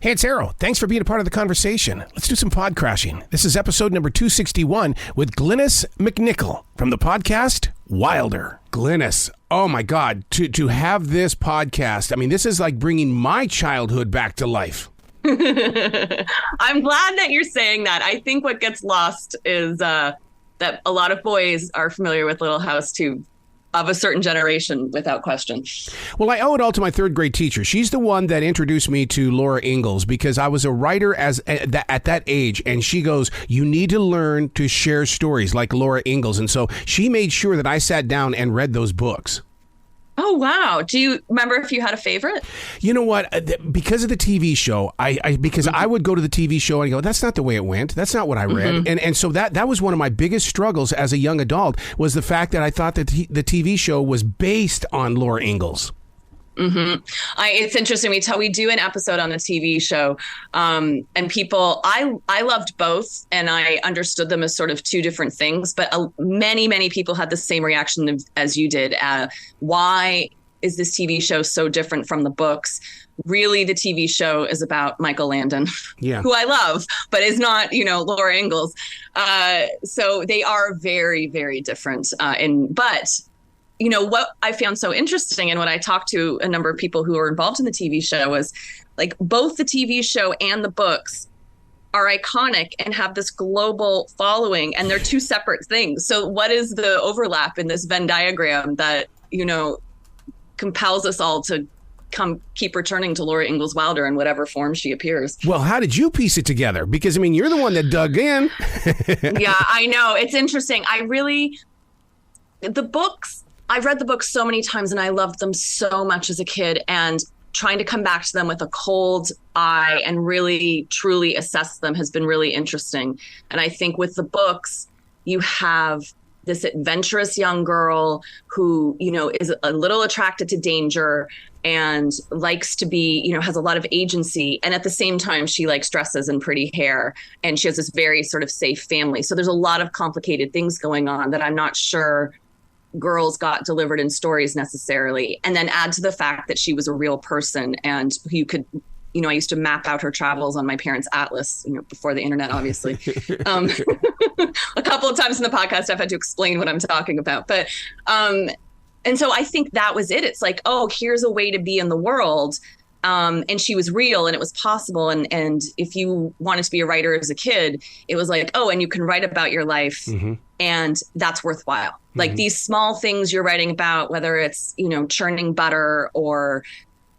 Hey, it's Arrow. Thanks for being a part of the conversation. Let's do some pod crashing. This is episode number 261 with Glynnis MacNicol from the podcast Wilder. Glynnis, oh my God, to have this podcast, I mean, this is like bringing my childhood back to life. I'm glad that you're saying that. I think what gets lost is that a lot of boys are familiar with Little House too, of a certain generation, without question. Well, I owe it all to my third grade teacher. She's the one that introduced me to Laura Ingalls because I was a writer at that age. And she goes, you need to learn to share stories like Laura Ingalls. And so she made sure that I sat down and read those books. Oh, wow. Do you remember if you had a favorite? You know what? Because of the TV show, I would go to the TV show and go, that's not the way it went. That's not what I read. Mm-hmm. And so that was one of my biggest struggles as a young adult was the fact that I thought that the TV show was based on Laura Ingalls. Mm-hmm. It's interesting. We do an episode on the TV show, and people, I loved both, and I understood them as sort of two different things. But many people had the same reaction as you did. Why is this TV show so different from the books? Really, the TV show is about Michael Landon, who I love, but is not, Laura Ingalls. So they are very, very different. But what I found so interesting and what I talked to a number of people who are involved in the TV show was like both the TV show and the books are iconic and have this global following, and they're two separate things. So what is the overlap in this Venn diagram that, compels us all to keep returning to Laura Ingalls Wilder in whatever form she appears? Well, how did you piece it together? Because, you're the one that dug in. Yeah, I know. It's interesting. I've read the books so many times and I loved them so much as a kid, and trying to come back to them with a cold eye and really truly assess them has been really interesting. And I think with the books, you have this adventurous young girl who, is a little attracted to danger and likes to be, has a lot of agency. And at the same time, she likes dresses and pretty hair. And she has this very sort of safe family. So there's a lot of complicated things going on that I'm not sure girls got delivered in stories necessarily. And then add to the fact that she was a real person, and you could, I used to map out her travels on my parents' atlas, before the internet, obviously. A couple of times in the podcast, I've had to explain what I'm talking about. But, and so I think that was it. It's like, oh, here's a way to be in the world. And she was real and it was possible. And if you wanted to be a writer as a kid, it was like, oh, and you can write about your life. Mm-hmm. And that's worthwhile. Mm-hmm. Like these small things you're writing about, whether it's, churning butter or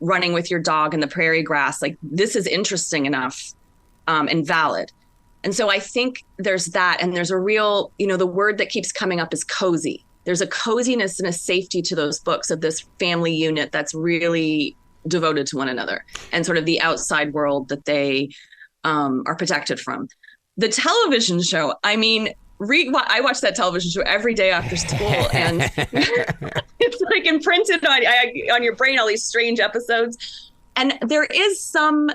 running with your dog in the prairie grass, like this is interesting enough and valid. And so I think there's that. And there's a real, the word that keeps coming up is cozy. There's a coziness and a safety to those books of this family unit that's really devoted to one another and sort of the outside world that they are protected from. The television show, I watch that television show every day after school, and it's like imprinted on your brain, all these strange episodes. And there is some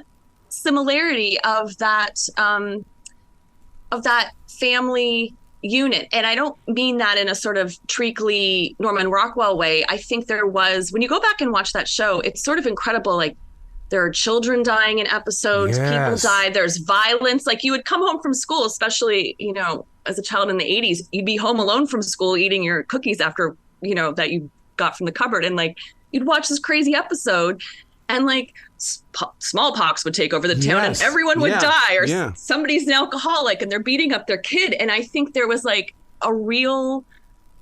similarity of that family unit. And I don't mean that in a sort of treacly Norman Rockwell way. I think there was, when you go back and watch that show, it's sort of incredible. Like there are children dying in episodes, people die, there's violence. Like you would come home from school, especially, as a child in the 80s, you'd be home alone from school eating your cookies after, that you got from the cupboard. And like, you'd watch this crazy episode and like smallpox would take over the town and everyone would die, or somebody's an alcoholic and they're beating up their kid. And I think there was like a real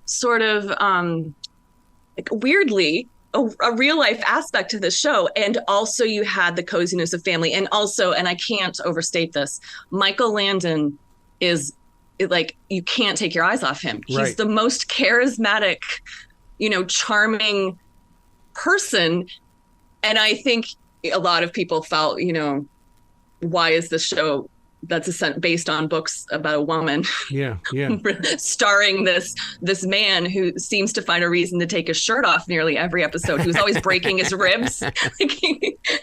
sort of like weirdly a real life aspect to the show. And also you had the coziness of family. And also, and I can't overstate this, Michael Landon is like, you can't take your eyes off him. He's the most charismatic, charming person. And I think a lot of people felt, why is this show that's based on books about a woman starring this man who seems to find a reason to take his shirt off nearly every episode, who's always breaking his ribs.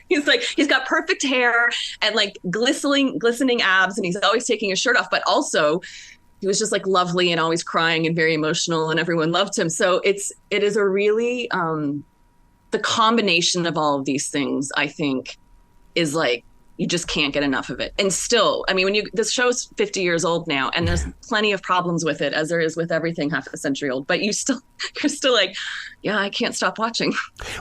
He's got perfect hair and like glistening abs, and he's always taking his shirt off, but also he was just like lovely and always crying and very emotional, and everyone loved him. So it is a really the combination of all of these things, I think, is like you just can't get enough of it. And still, I mean, this show's 50 years old now, and there's plenty of problems with it, as there is with everything half a century old, but you're still like, yeah, I can't stop watching.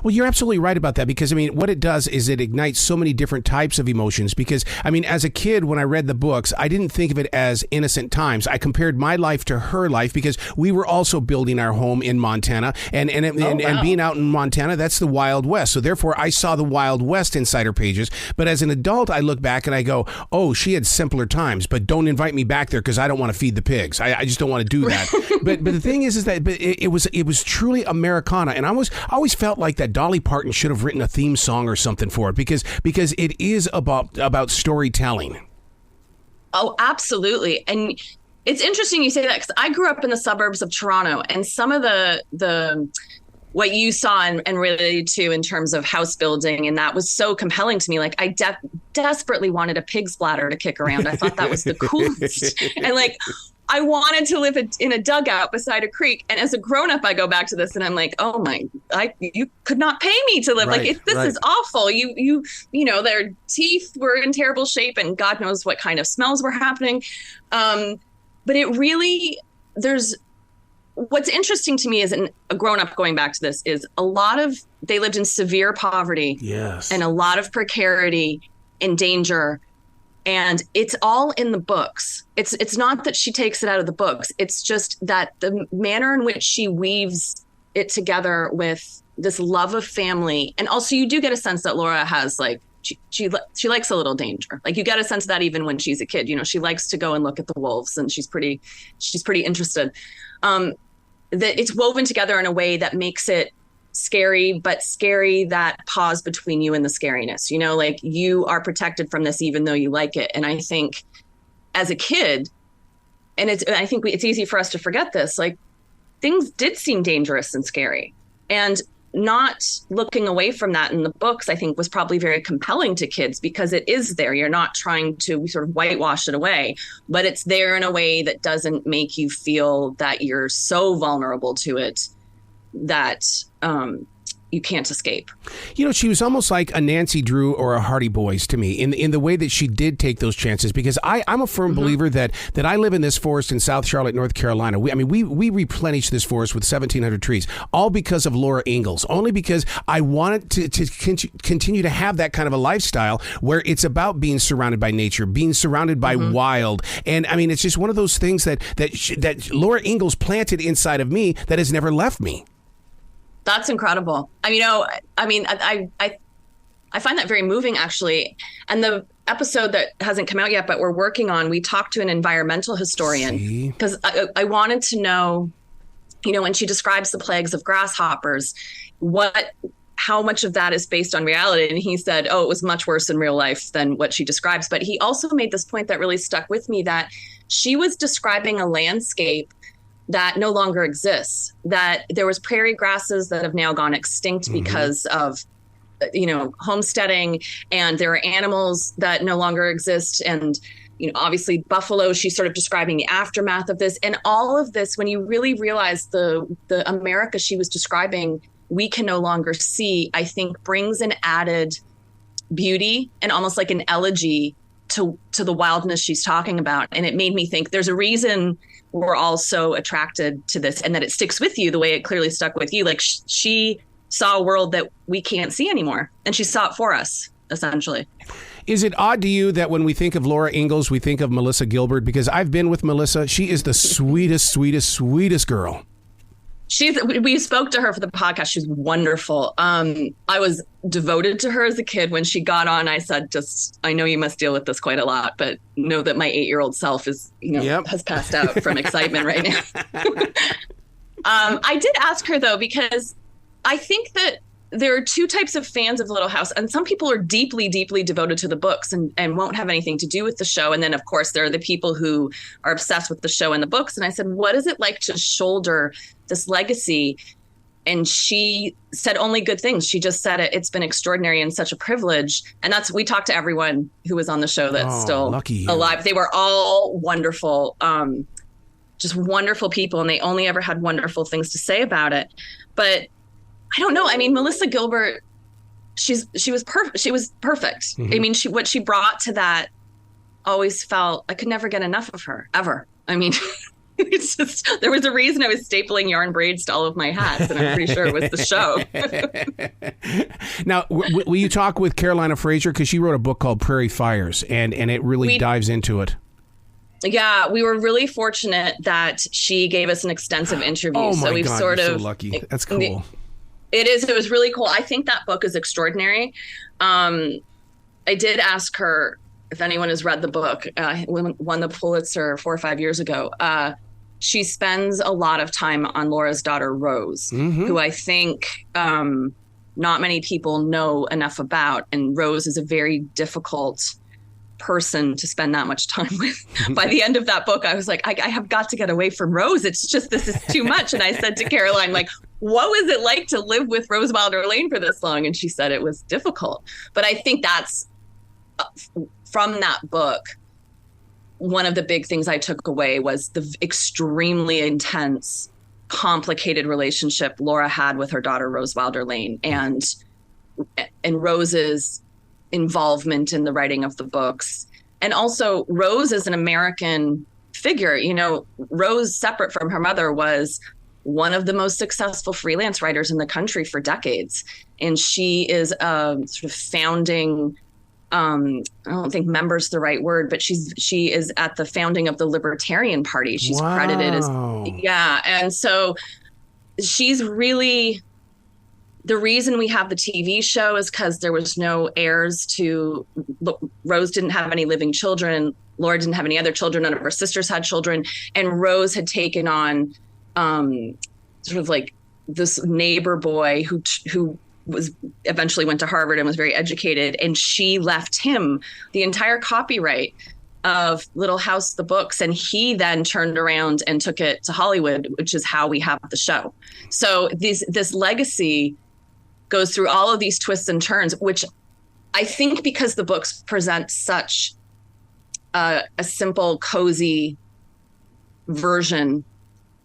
Well, you're absolutely right about that, because I mean, what it does is it ignites so many different types of emotions. Because I mean, as a kid, when I read the books, I didn't think of it as innocent times. I compared my life to her life, because we were also building our home in Montana, and being out in Montana, that's the Wild West. So therefore, I saw the Wild West inside her pages. But as an adult, I look back and I go, oh, she had simpler times, but don't invite me back there because I don't want to feed the pigs. I just don't want to do that. but the thing is that it was truly Americana, and I always felt like that Dolly Parton should have written a theme song or something for it, because it is about storytelling. Oh, absolutely. And it's interesting you say that, because I grew up in the suburbs of Toronto, and some of the what you saw and related to in terms of house building, and that was so compelling to me. Like, I desperately wanted a pig's bladder to kick around. I thought that was the coolest. And like, I wanted to live in a dugout beside a creek. And as a grown-up, I go back to this and I'm like, oh you could not pay me to live. Right, like, this is awful. You know, their teeth were in terrible shape, and God knows what kind of smells were happening. But it really, what's interesting to me is, a grown-up going back to this, is they lived in severe poverty. Yes. And a lot of precarity and danger. And it's all in the books. It's not that she takes it out of the books. It's just that the manner in which she weaves it together with this love of family. And also, you do get a sense that Laura has, like, she likes a little danger. Like, you get a sense of that even when she's a kid. You know, she likes to go and look at the wolves, and she's pretty interested. That it's woven together in a way that makes it scary, but scary that pause between you and the scariness. You know, like, you are protected from this even though you like it. And I think as a kid, and I think it's easy for us to forget this, like, things did seem dangerous and scary, and not looking away from that in the books, I think, was probably very compelling to kids, because it is there. You're not trying to sort of whitewash it away, but it's there in a way that doesn't make you feel that you're so vulnerable to it that you can't escape. You know, she was almost like a Nancy Drew or a Hardy Boys to me in the way that she did take those chances, because I'm a firm believer that I live in this forest in South Charlotte, North Carolina. We replenish this forest with 1,700 trees, all because of Laura Ingalls, only because I wanted to continue to have that kind of a lifestyle where it's about being surrounded by nature, being surrounded by wild. And I mean, it's just one of those things that Laura Ingalls planted inside of me that has never left me. That's incredible. I find that very moving, actually. And the episode that hasn't come out yet, but we're working on, we talked to an environmental historian, because I wanted to know, you know, when she describes the plagues of grasshoppers, how much of that is based on reality. And he said, oh, it was much worse in real life than what she describes. But he also made this point that really stuck with me, that she was describing a landscape that no longer exists, that there was prairie grasses that have now gone extinct because of, you know, homesteading, and there are animals that no longer exist. And, you know, obviously buffalo, she's sort of describing the aftermath of this. And all of this, when you really realize the America she was describing, we can no longer see, I think brings an added beauty and almost like an elegy to the wildness she's talking about. And it made me think there's a reason we're all so attracted to this, and that it sticks with you the way it clearly stuck with you. Like, she saw a world that we can't see anymore, and she saw it for us, essentially. Is it odd to you that when we think of Laura Ingalls, we think of Melissa Gilbert? Because I've been with Melissa. She is the sweetest girl. We spoke to her for the podcast. She's wonderful. I was devoted to her as a kid. When she got on, I said, I know you must deal with this quite a lot, but know that my 8-year-old self is, has passed out from excitement right now. I did ask her, though, because I think that there are two types of fans of Little House, and some people are deeply, deeply devoted to the books and won't have anything to do with the show. And then, of course, there are the people who are obsessed with the show and the books. And I said, what is it like to shoulder this legacy? And she said only good things. She just said it's been extraordinary and such a privilege. And we talked to everyone who was on the show that's still alive. They were all wonderful, just wonderful people. And they only ever had wonderful things to say about it. But I don't know. I mean, Melissa Gilbert, she was perfect. She was perfect. Mm-hmm. I mean, what she brought to that, always felt I could never get enough of her ever. I mean, it's just, there was a reason I was stapling yarn braids to all of my hats, and I'm pretty sure it was the show. Now, will you talk with Carolina Fraser? Because she wrote a book called Prairie Fires, and it really dives into it. Yeah, we were really fortunate that she gave us an extensive interview. Oh my so we've God, sort you're of so lucky. That's cool. It is. It was really cool. I think that book is extraordinary. I did ask her if anyone has read the book. Won the Pulitzer 4 or 5 years ago. She spends a lot of time on Laura's daughter, Rose, who I think not many people know enough about. And Rose is a very difficult person to spend that much time with. By the end of that book, I was like, I have got to get away from Rose. It's just, this is too much. And I said to Caroline, like, what was it like to live with Rose Wilder Lane for this long? And she said it was difficult. But I think that's from that book, one of the big things I took away was the extremely intense, complicated relationship Laura had with her daughter, Rose Wilder Lane, and Rose's involvement in the writing of the books. And also Rose is an American figure. You know, Rose, separate from her mother, was one of the most successful freelance writers in the country for decades. And she is a sort of founding, I don't think member's the right word, but she is at the founding of the Libertarian Party. She's credited as, yeah. And so she's really, the reason we have the TV show is because there was no heirs to, Rose didn't have any living children. Laura didn't have any other children. None of her sisters had children. And Rose had taken on sort of like this neighbor boy who was eventually went to Harvard and was very educated. And she left him the entire copyright of Little House, the books. And he then turned around and took it to Hollywood, which is how we have the show. So this legacy goes through all of these twists and turns, which I think because the books present such a simple, cozy version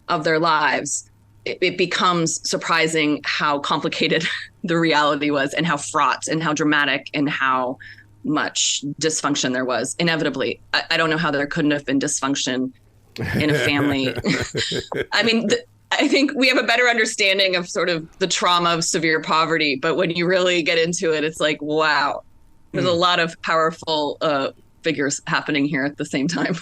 of their lives, it becomes surprising how complicated the reality was, and how fraught and how dramatic and how much dysfunction there was. Inevitably, I don't know how there couldn't have been dysfunction in a family. I mean, I think we have a better understanding of sort of the trauma of severe poverty, but when you really get into it, it's like, wow, there's a lot of powerful figures happening here at the same time.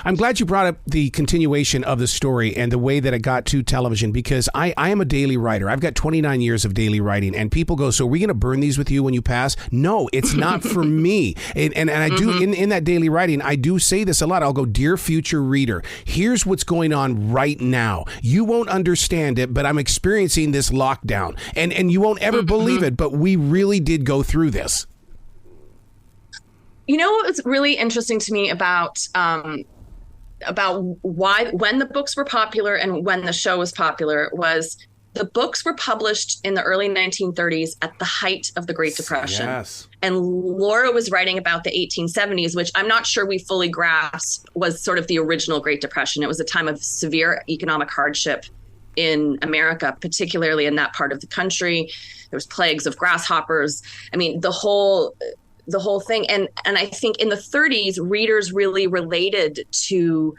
I'm glad you brought up the continuation of the story and the way that it got to television, because I am a daily writer. I've got 29 years of daily writing, and people go, so are we going to burn these with you when you pass? No, it's not for me. And I do, in that daily writing, I do say this a lot. I'll go, dear future reader, here's what's going on right now. You won't understand it, but I'm experiencing this lockdown, and you won't ever believe it, but we really did go through this. You know what's really interesting to me about why, when the books were popular and when the show was popular, was the books were published in the early 1930s at the height of the Great Depression. Yes. And Laura was writing about the 1870s, which I'm not sure we fully grasp was sort of the original Great Depression. It was a time of severe economic hardship in America, particularly in that part of the country. There was plagues of grasshoppers. I mean, the whole thing. And I think in the 30s, readers really related to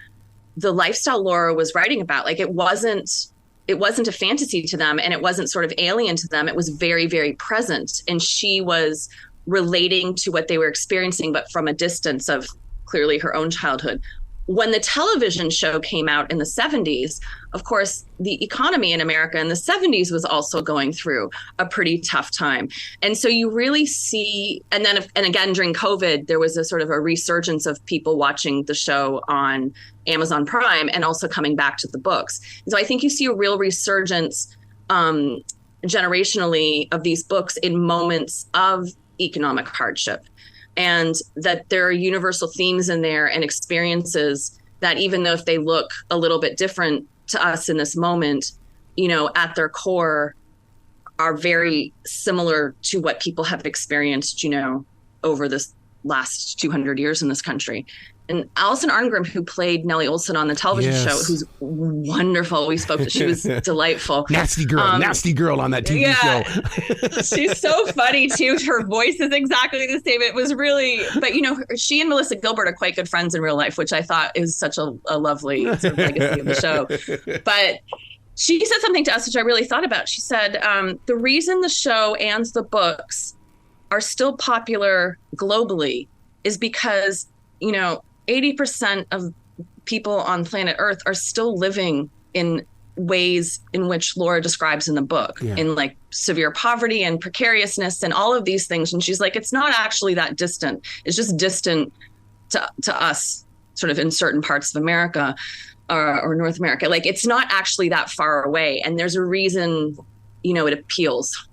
the lifestyle Laura was writing about. Like, it wasn't a fantasy to them, and it wasn't sort of alien to them. It was very, very present. And she was relating to what they were experiencing, but from a distance of clearly her own childhood. When the television show came out in the 70s, of course, the economy in America in the 70s was also going through a pretty tough time. And so you really see, and again, during COVID, there was a sort of a resurgence of people watching the show on Amazon Prime and also coming back to the books. And so I think you see a real resurgence generationally of these books in moments of economic hardship. And that there are universal themes in there and experiences that, even though if they look a little bit different to us in this moment, you know, at their core are very similar to what people have experienced, you know, over this last 200 years in this country. And Alison Arngrim, who played Nellie Olson on the television show, who's wonderful. We spoke to, she was delightful. Nasty girl on that TV show. She's so funny too. Her voice is exactly the same. It was really, but she and Melissa Gilbert are quite good friends in real life, which I thought is such a lovely sort of legacy of the show. But she said something to us, which I really thought about. She said, the reason the show and the books are still popular globally is because, 80% of people on planet Earth are still living in ways in which Laura describes in the book, in like severe poverty and precariousness and all of these things. And she's like, it's not actually that distant. It's just distant to us sort of in certain parts of America or North America. Like, it's not actually that far away. And there's a reason, it appeals.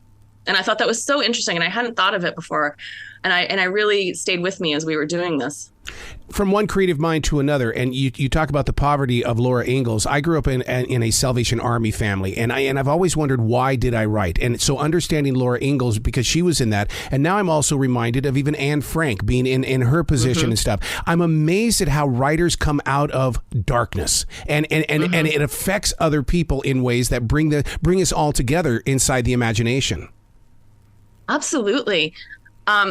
And I thought that was so interesting. And I hadn't thought of it before. And I really stayed with me as we were doing this. From one creative mind to another, and you talk about the poverty of Laura Ingalls. I grew up in a Salvation Army family, and I've always wondered, why did I write? And so understanding Laura Ingalls, because she was in that, and now I'm also reminded of even Anne Frank being in her position and stuff. I'm amazed at how writers come out of darkness, and it affects other people in ways that bring us all together inside the imagination. Absolutely.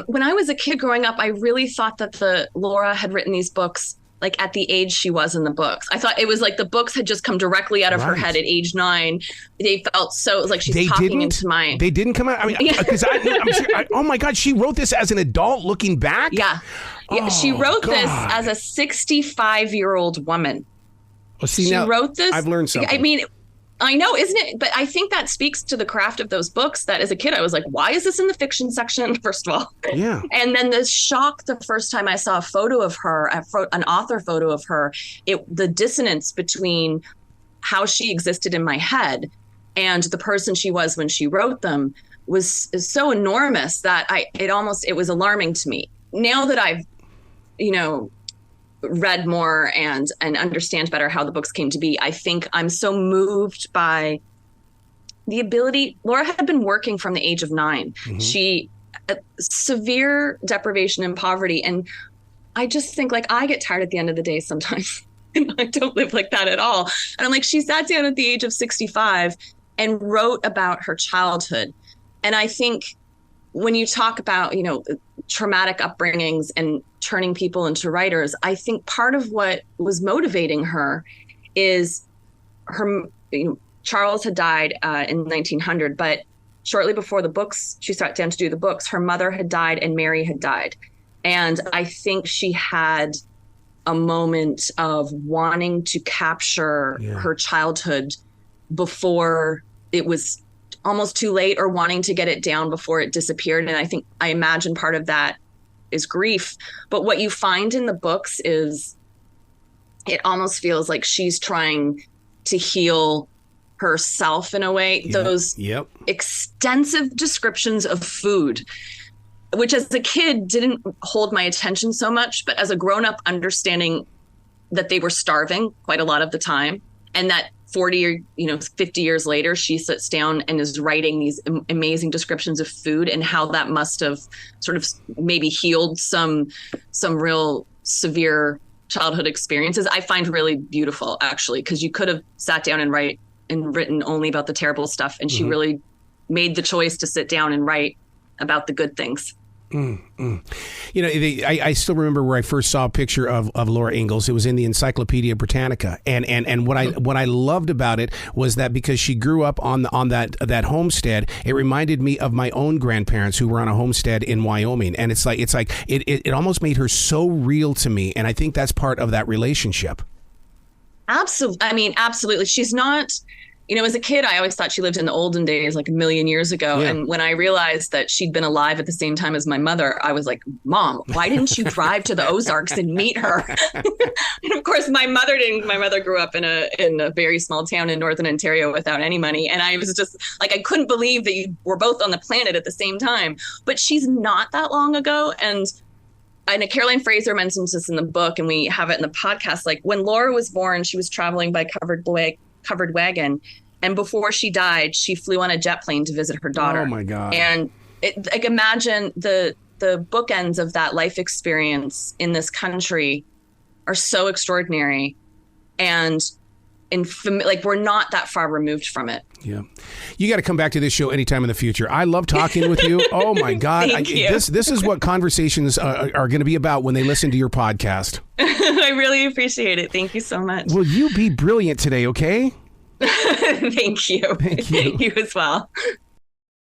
When I was a kid growing up, I really thought that Laura had written these books like at the age she was in the books. I thought it was like the books had just come directly out of her head at age 9. They felt so, it was like she's talking into my... They didn't come out? I mean, because oh my God, she wrote this as an adult looking back? Yeah. She wrote this as a 65-year-old woman. Well, see, she wrote this... I've learned something. I mean... I know, isn't it? But I think that speaks to the craft of those books that as a kid, I was like, why is this in the fiction section, first of all? Yeah. And then the shock the first time I saw a photo of her, an author photo of her, the dissonance between how she existed in my head and the person she was when she wrote them is so enormous that it was alarming to me. Now that I've, read more and understand better how the books came to be, I think I'm so moved by the ability. Laura had been working from the age of 9. Mm-hmm. She severe deprivation and poverty. And I just think, like, I get tired at the end of the day sometimes. And I don't live like that at all. And I'm like, she sat down at the age of 65 and wrote about her childhood. And I think when you talk about, traumatic upbringings and turning people into writers, I think part of what was motivating her is her, Charles had died in 1900, but shortly before the books, she sat down to do the books, her mother had died and Mary had died. And I think she had a moment of wanting to capture her childhood before it was almost too late, or wanting to get it down before it disappeared. And I imagine part of that is grief. But what you find in the books is it almost feels like she's trying to heal herself in a way. Yep. Those extensive descriptions of food, which as a kid didn't hold my attention so much, but as a grown-up, understanding that they were starving quite a lot of the time, and that 40 or 50 years later, she sits down and is writing these amazing descriptions of food and how that must have sort of maybe healed some real severe childhood experiences. I find really beautiful, actually, because you could have sat down and written only about the terrible stuff, and she really made the choice to sit down and write about the good things. I still remember where I first saw a picture of Laura Ingalls. It was in the Encyclopedia Britannica, and what I loved about it was that because she grew up on that homestead, it reminded me of my own grandparents who were on a homestead in Wyoming, and it's like it almost made her so real to me, and I think that's part of that relationship. Absolutely. I mean, absolutely. She's not. As a kid, I always thought she lived in the olden days, like a million years ago. Yeah. And when I realized that she'd been alive at the same time as my mother, I was like, Mom, why didn't you drive to the Ozarks and meet her? And of course, my mother didn't. My mother grew up in a very small town in Northern Ontario without any money. And I was just like, I couldn't believe that you were both on the planet at the same time. But she's not that long ago. And Caroline Fraser mentions this in the book, and we have it in the podcast. Like, when Laura was born, she was traveling by covered wagon. And before she died, she flew on a jet plane to visit her daughter. Oh, my God. And imagine the the bookends of that life experience in this country are so extraordinary, and like we're not that far removed from it. Yeah. You got to come back to this show anytime in the future. I love talking with you. Oh my God. Thank you. This is what conversations are going to be about when they listen to your podcast. I really appreciate it. Thank you so much. Will you be brilliant today, okay? Thank you. Thank you. You as well.